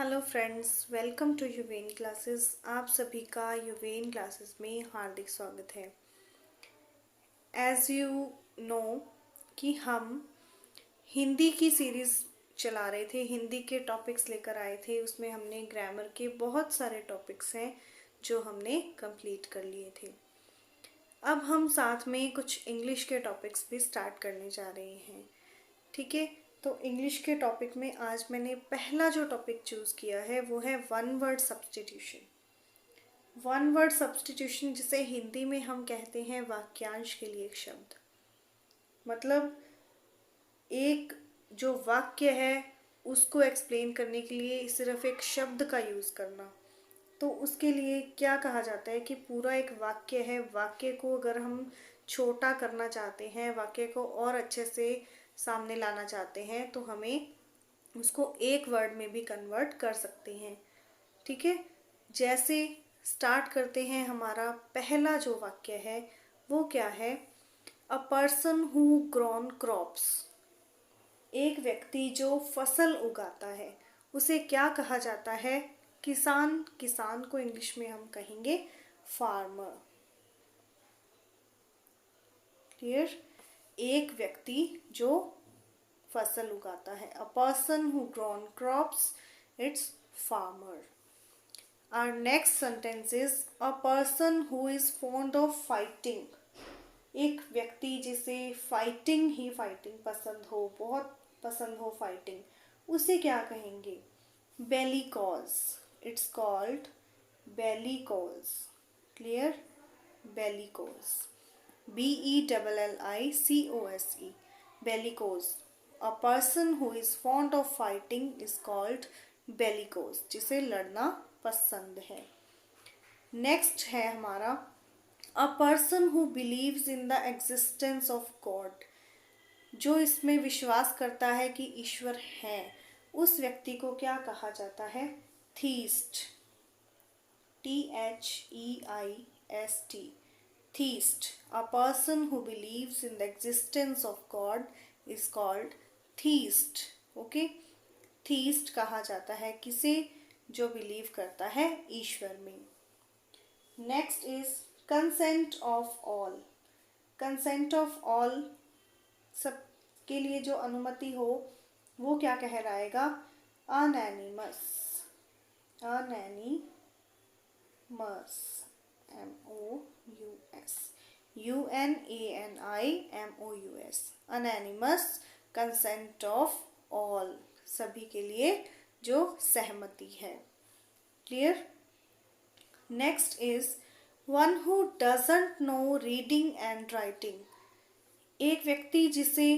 Hello friends, welcome to यूवेन classes. आप सभी का यूवेन क्लासेस में हार्दिक स्वागत है। एज़ यू नो कि हम हिंदी की सीरीज़ चला रहे थे, हिंदी के टॉपिक्स लेकर आए थे। उसमें हमने ग्रामर के बहुत सारे टॉपिक्स हैं जो हमने कंप्लीट कर लिए थे। अब हम साथ में कुछ इंग्लिश के टॉपिक्स भी स्टार्ट करने जा रहे हैं। ठीक है, तो इंग्लिश के टॉपिक में आज मैंने पहला जो टॉपिक चूज़ किया है वो है one word substitution. One word substitution जिसे हिंदी में हम कहते हैं वाक्यांश के लिए एक शब्द। मतलब एक जो वाक्य है उसको एक्सप्लेन करने के लिए सिर्फ एक शब्द का यूज़ करना। तो उसके लिए क्या कहा जाता है कि पूरा एक वाक्य है, वाक्य को अगर हम छोटा करना चाहते हैं, वाक्य को और अच्छे से सामने लाना चाहते हैं, तो हमें उसको एक वर्ड में भी कन्वर्ट कर सकते हैं। ठीक है, जैसे स्टार्ट करते हैं। हमारा पहला जो वाक्य है वो क्या है? A person who grown crops. एक व्यक्ति जो फसल उगाता है उसे क्या कहा जाता है? किसान। किसान को इंग्लिश में हम कहेंगे फार्मर। क्लियर? एक व्यक्ति जो फसल उगाता है। A person who grown crops, it's farmer. Our next sentence is a person who is fond of fighting. एक व्यक्ति जिसे फाइटिंग ही फाइटिंग पसंद हो, बहुत पसंद हो फाइटिंग, उसे क्या कहेंगे? Bellicose. It's called bellicose. Clear? Bellicose, BELLICOSE, bellicose. A person who is fond of fighting is called bellicose, जिसे लड़ना पसंद है। नेक्स्ट है हमारा a person who believes in the existence of God. जो इसमें विश्वास करता है कि ईश्वर है, उस व्यक्ति को क्या कहा जाता है? Theist. THEIST, theist. A person who believes in the existence of God is called theist. Okay? theist कहा जाता है किसे? जो बिलीव करता है ईश्वर में। Next is consent of all. Consent of all, सबके लिए जो अनुमति हो, वो क्या कहलाएगा? अनैनिमस। अनैनिमस, UNANIMOUS, अनैनिमस, कंसेंट ऑफ ऑल, सभी के लिए जो सहमति है। Clear? Next is one who doesn't know reading and writing. एक व्यक्ति जिसे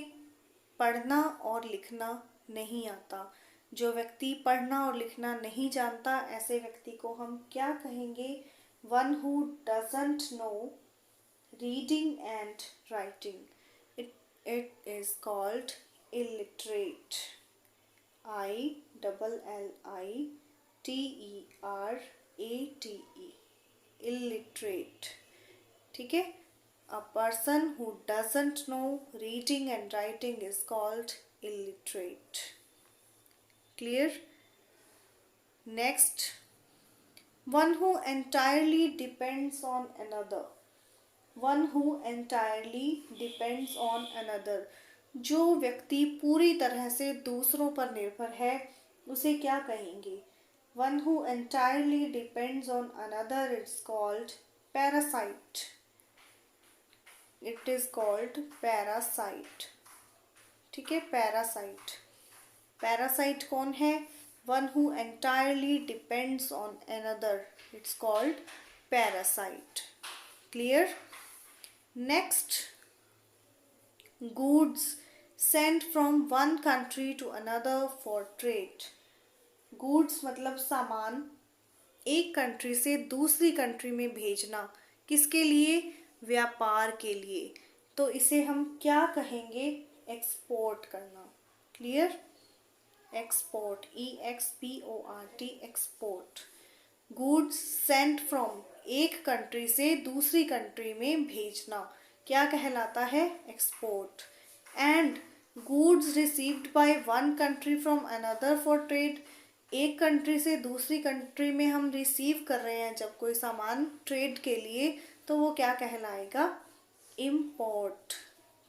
पढ़ना और लिखना नहीं आता। जो व्यक्ति पढ़ना और लिखना नहीं जानता, ऐसे व्यक्ति को हम क्या कहेंगे? One who doesn't know reading and writing, it is called illiterate. ILLITERATE, illiterate. ठीक है? A person who doesn't know reading and writing is called illiterate. Clear? Next, one who entirely depends on another. One who entirely depends on another. जो व्यक्ति पूरी तरह से दूसरों पर निर्भर है, उसे क्या कहेंगे? One who entirely depends on another is called parasite. It is called parasite. ठीक है? पैरासाइट। पैरासाइट कौन है? One who entirely depends on another, it's called parasite. Clear? Next, goods sent from one country to another for trade. goods मतलब सामान एक country से दूसरी country में भेजना। किसके लिए? व्यापार के लिए। तो इसे हम क्या कहेंगे? एक्सपोर्ट करना। Clear? Export, EXPORT, export. goods sent from, एक कंट्री से दूसरी कंट्री में भेजना, क्या कहलाता है? Export. And goods received by one country from another for trade, एक कंट्री से दूसरी कंट्री में हम रिसीव कर रहे हैं जब कोई सामान ट्रेड के लिए, तो वो क्या कहलाएगा? इम्पोर्ट।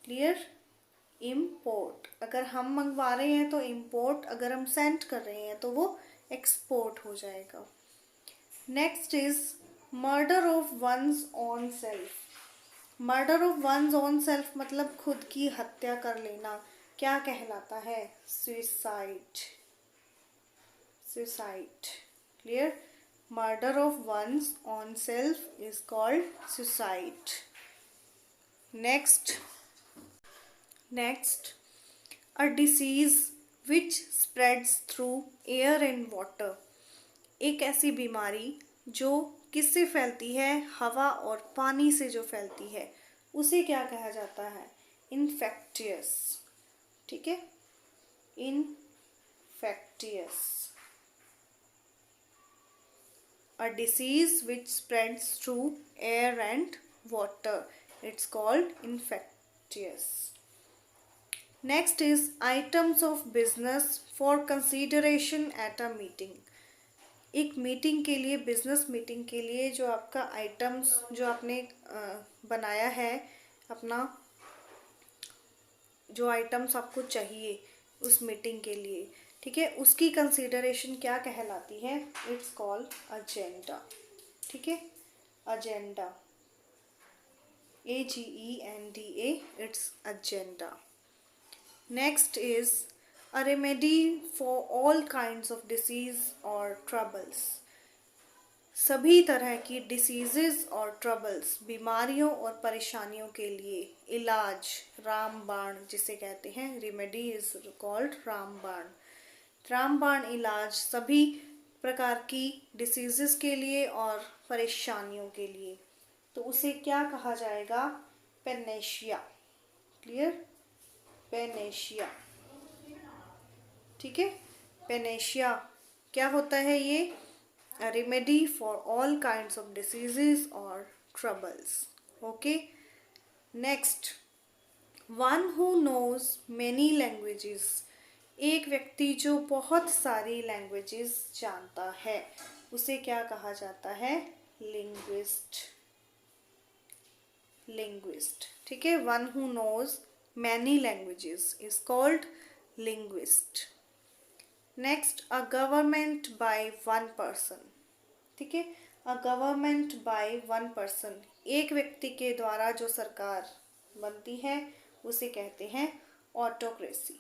क्लियर? इम्पोर्ट। अगर हम मंगवा रहे हैं तो इम्पोर्ट, अगर हम सेंड कर रहे हैं तो वो एक्सपोर्ट हो जाएगा। Next is murder of one's own self. Murder of one's own self मतलब खुद की हत्या कर लेना, क्या कहलाता है? Suicide. Suicide. Clear? Murder of one's own self is called suicide. Next, a disease which spreads through air and water। एक ऐसी बीमारी जो किससे फैलती है? हवा और पानी से जो फैलती है, उसे क्या कहा जाता है? इन्फेक्टियस। ठीक है, infectious. A disease which spreads through air and water, it's called infectious। Next is items of business for consideration at a meeting। एक मीटिंग के लिए, बिजनेस मीटिंग के लिए जो आपका आइटम्स जो आपने बनाया है, अपना जो आइटम्स आपको चाहिए उस मीटिंग के लिए, ठीक है, उसकी कंसीडरेशन क्या कहलाती है? It's called agenda. ठीक है, agenda, AGENDA, it's agenda. Next is a remedy for all kinds of disease और ट्रबल्स। सभी तरह की डिसीजेस और ट्रबल्स, बीमारियों और परेशानियों के लिए इलाज, रामबाण जिसे कहते हैं, रेमेडी इज कॉल्ड रामबाण। रामबाण इलाज सभी प्रकार की डिसीजेस के लिए और परेशानियों के लिए, तो उसे क्या कहा जाएगा? पेनेशिया। क्लियर? पेनेशिया। ठीक है, पेनेशिया क्या होता है? ये a remedy for all kinds of diseases or troubles। okay, next, one who knows many languages। एक व्यक्ति जो बहुत सारी लैंग्वेजेस जानता है, उसे क्या कहा जाता है? लिंग्विस्ट। लिंग्विस्ट। ठीक है, one who knows many languages is called linguist। Next, a government by one person. ठीक है, a government by one person, एक व्यक्ति के द्वारा जो सरकार बनती है उसे कहते हैं ऑटोक्रेसी।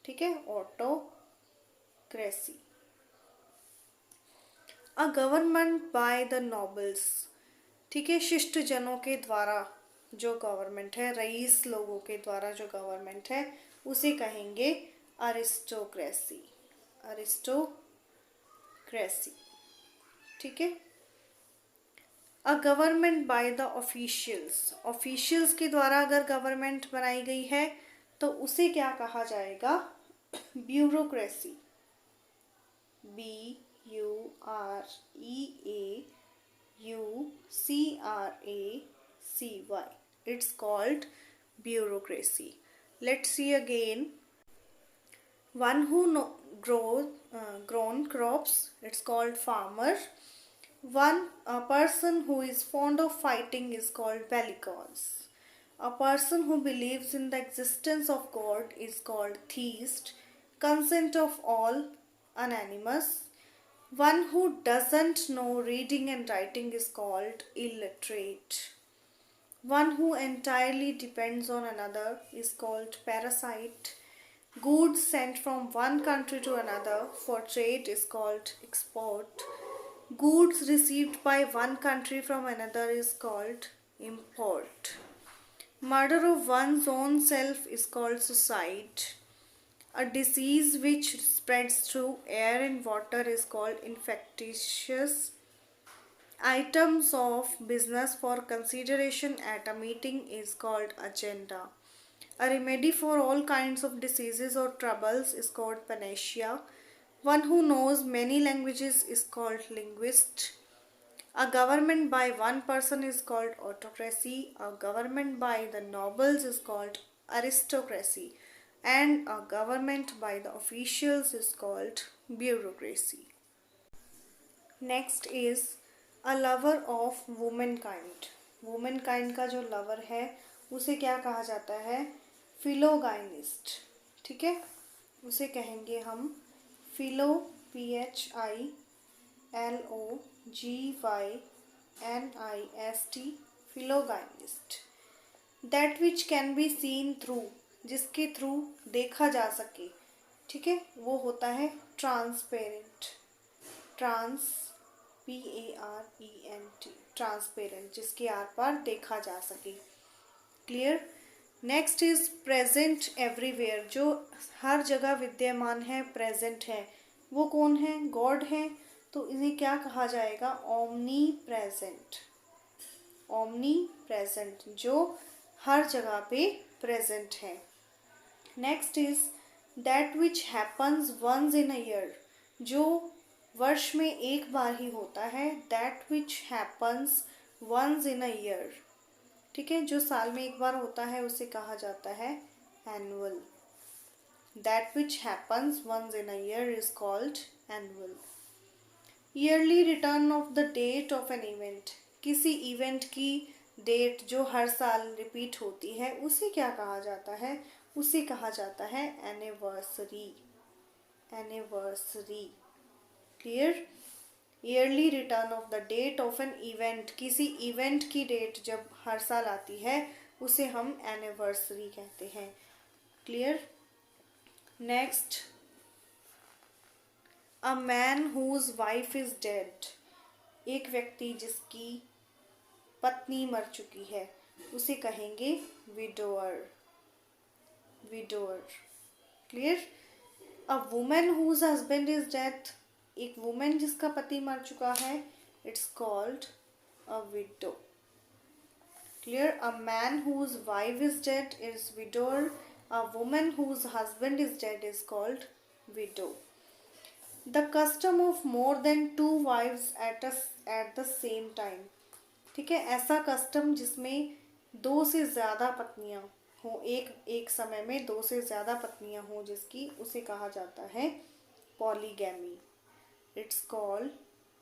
ठीक है, autocracy. A government by the nobles. ठीक है, शिष्ट जनों के द्वारा जो गवर्नमेंट है, रईस लोगों के द्वारा जो गवर्नमेंट है, उसे कहेंगे अरिस्टोक्रेसी। अरिस्टोक्रेसी। ठीक है, a government by the officials. Officials के द्वारा अगर गवर्नमेंट बनाई गई है तो उसे क्या कहा जाएगा? Bureaucracy. BUREAUCRACY, it's called bureaucracy। Let's see again, one who grown crops, it's called farmer। A person who is fond of fighting is called bellicose। A person who believes in the existence of God is called theist। Consent of all, unanimous। One who doesn't know reading and writing is called illiterate। One who entirely depends on another is called parasite। Goods sent from one country to another for trade is called export। Goods received by one country from another is called import। Murder of one's own self is called suicide। A disease which spreads through air and water is called infectious। Items of business for consideration at a meeting is called agenda। A remedy for all kinds of diseases or troubles is called panacea। One who knows many languages is called linguist। A government by one person is called autocracy। A government by the nobles is called aristocracy। and a government by the officials is called bureaucracy. Next is a lover of womankind. womankind का जो lover है उसे क्या कहा जाता है? philogynist. ठीक है, उसे कहेंगे हम philo, philogynist, philogynist. That which can be seen through, जिसके थ्रू देखा जा सके, ठीक है, वो होता है ट्रांसपेरेंट. ट्रांस PARENT, ट्रांसपेरेंट, जिसके आर पार देखा जा सके. Clear. Next is present everywhere, जो हर जगह विद्यमान है, प्रेजेंट है. वो कौन है? गॉड है. तो इन्हें क्या कहा जाएगा? Omni present. ओमनी प्रेजेंट, जो हर जगह पे प्रेजेंट है. Next is that which happens once in a year, जो वर्ष में एक बार ही होता है. That which happens once in a year, ठीक है, जो साल में एक बार होता है उसे कहा जाता है annual. That which happens once in a year is called annual. Yearly return of the date of an event, किसी इवेंट की डेट जो हर साल रिपीट होती है उसे क्या कहा जाता है? उसे कहा जाता है anniversary. Anniversary. Clear. Yearly return of the date of an event, किसी इवेंट की डेट जब हर साल आती है उसे हम एनिवर्सरी कहते हैं. Clear. Next, a man whose wife is dead, एक व्यक्ति जिसकी पत्नी मर चुकी है उसे कहेंगे widower. Widower. Clear. A woman whose husband is death, एक वुमेन जिसका पति मर चुका है, it's called a widow. Clear. A man whose wife is dead is widower. A woman whose husband is dead is called widow. The custom of more than 2 wives at the same time, ठीक है, ऐसा custom जिसमें 2 से ज़्यादा पत्नियां हो, एक समय में 2 से ज़्यादा पत्नियां हो जिसकी, उसे कहा जाता है polygamy. It's called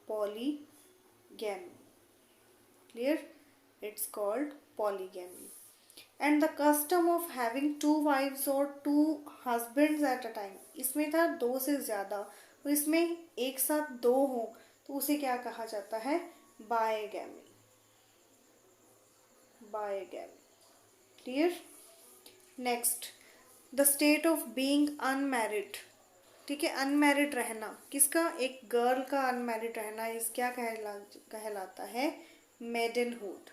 polygamy. Clear. It's called polygamy. And the custom of having 2 wives और 2 हस्बैंड्स एट अ टाइम, इसमें था 2 से ज़्यादा, तो इसमें एक साथ 2 हो तो उसे क्या कहा जाता है? Bigamy. Bigamy. Clear. Next, the state of being unmarried, ठीक है, अनमैरिड रहना, किसका? एक गर्ल का अनमैरिड रहना इस क्या कहलाता है? Maidenhood.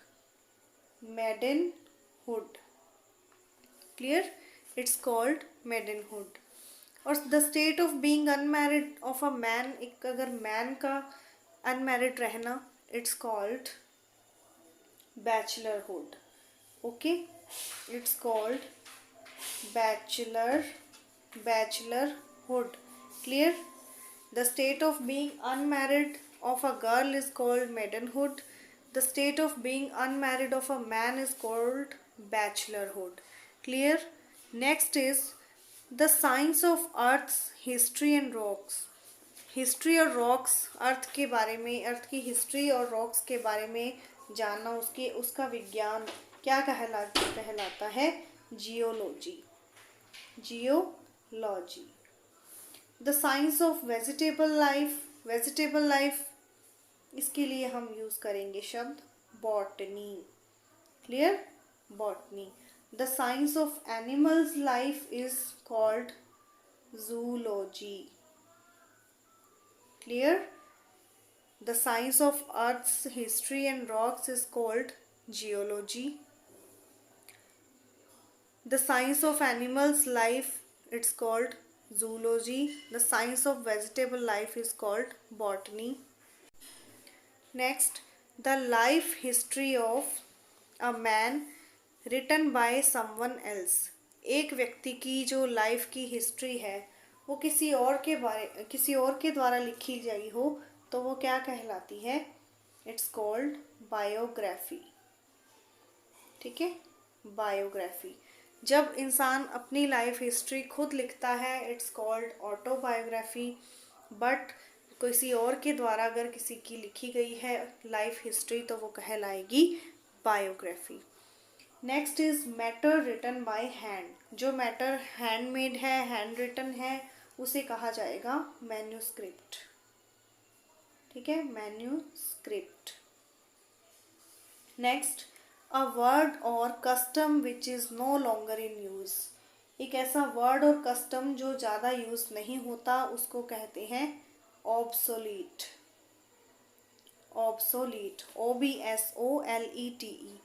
Maidenhood. Clear. It's called maidenhood. और the state of being unmarried of a man, एक अगर मैन का अनमैरिड रहना, it's called bachelorhood. Okay, it's called bachelorhood. Clear. The state of being unmarried of a girl is called maidenhood. The state of being unmarried of a man is called bachelorhood. Clear. Next is the science of earth's history and rocks. History और rocks, अर्थ के बारे में, अर्थ की history और rocks के बारे में जानना, उसका विज्ञान क्या कहलाता है? Geology. Geology. The science of vegetable life. Vegetable life, इसके लिए हम यूज करेंगे शब्द botany. Clear. Botany. The science of animals life is called zoology. Clear. The science of earth's history and rocks is called geology. The science of animals life, it's called zoology. The science of vegetable life is called botany. Next, the life history of a man written by someone else. एक व्यक्ति की जो life की history है वो किसी और के द्वारा लिखी गई हो तो वो क्या कहलाती है? It's called biography. ठीक है, बायोग्राफी. जब इंसान अपनी लाइफ हिस्ट्री खुद लिखता है इट्स कॉल्ड ऑटोबायोग्राफी, बट किसी और के द्वारा अगर किसी की लिखी गई है लाइफ हिस्ट्री तो वो कहलाएगी biography. Next is matter written by hand. जो मैटर हैंडमेड है, हैंड रिटन है, उसे कहा जाएगा मैन्यूस्क्रिप्ट। ठीक है, manuscript. Next, a word or custom which is no longer in use. एक ऐसा वर्ड और कस्टम जो ज़्यादा यूज नहीं होता उसको कहते हैं obsolete. Obsolete, OBSOLETE,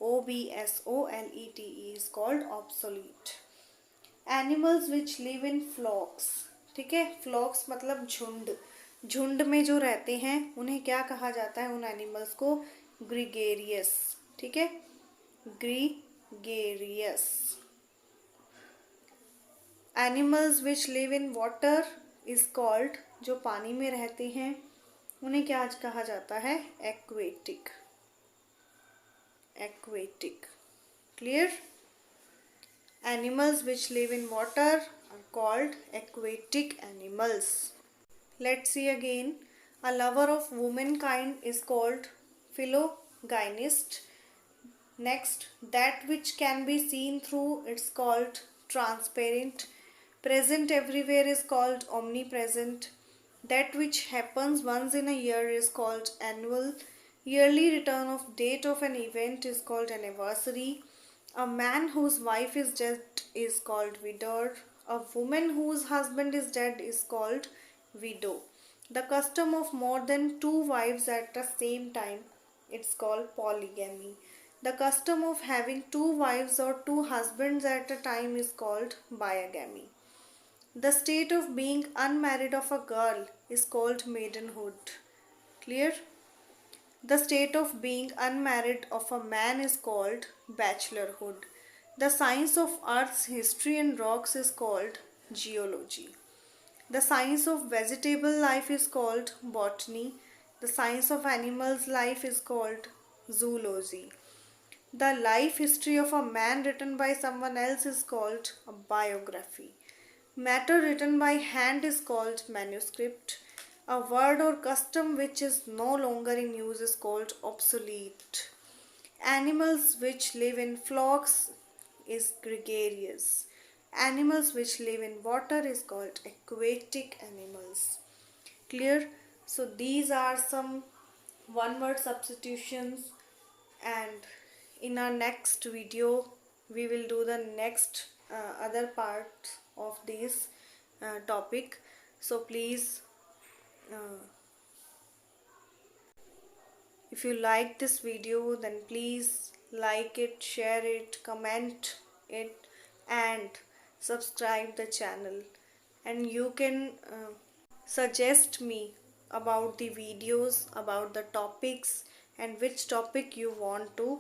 OBSOLETE is called obsolete. Animals which live in flocks, ठीक है, फ्लॉक्स मतलब झुंड, झुंड में जो रहते हैं उन्हें क्या कहा जाता है, उन एनिमल्स को ग्रीगेरियस। ठीक है, gregarious. Animals which live in water is called, जो पानी में रहते हैं उन्हें क्या कहा जाता है, aquatic. Aquatic, clear. Animals which live in water are called aquatic animals. Let's see again. A lover of womankind is called philogynist. Next, that which can be seen through, it's called transparent. Present everywhere is called omnipresent. That which happens once in a year is called annual. Yearly return of date of an event is called anniversary. A man whose wife is dead is called widowed. A woman whose husband is dead is called widow. The custom of more than two wives at the same time, it's called polygamy. The custom of having two wives or two husbands at a time is called biogamy. The state of being unmarried of a girl is called maidenhood. Clear? The state of being unmarried of a man is called bachelorhood. The science of Earth's history and rocks is called geology. The science of vegetable life is called botany. The science of animals' life is called zoology. The life history of a man written by someone else is called a biography. Matter written by hand is called manuscript. A word or custom which is no longer in use is called obsolete. Animals which live in flocks is gregarious. Animals which live in water is called aquatic animals. Clear? So these are some one word substitutions, and in our next video we will do the next other part of this topic. So please, if you like this video then please like it, share it, comment it and subscribe the channel. And you can suggest me about the videos, about the topics and which topic you want to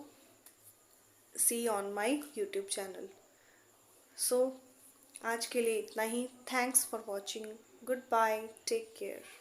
see on my YouTube channel. So आज के लिए इतना ही. Thanks for watching. Goodbye. Take care.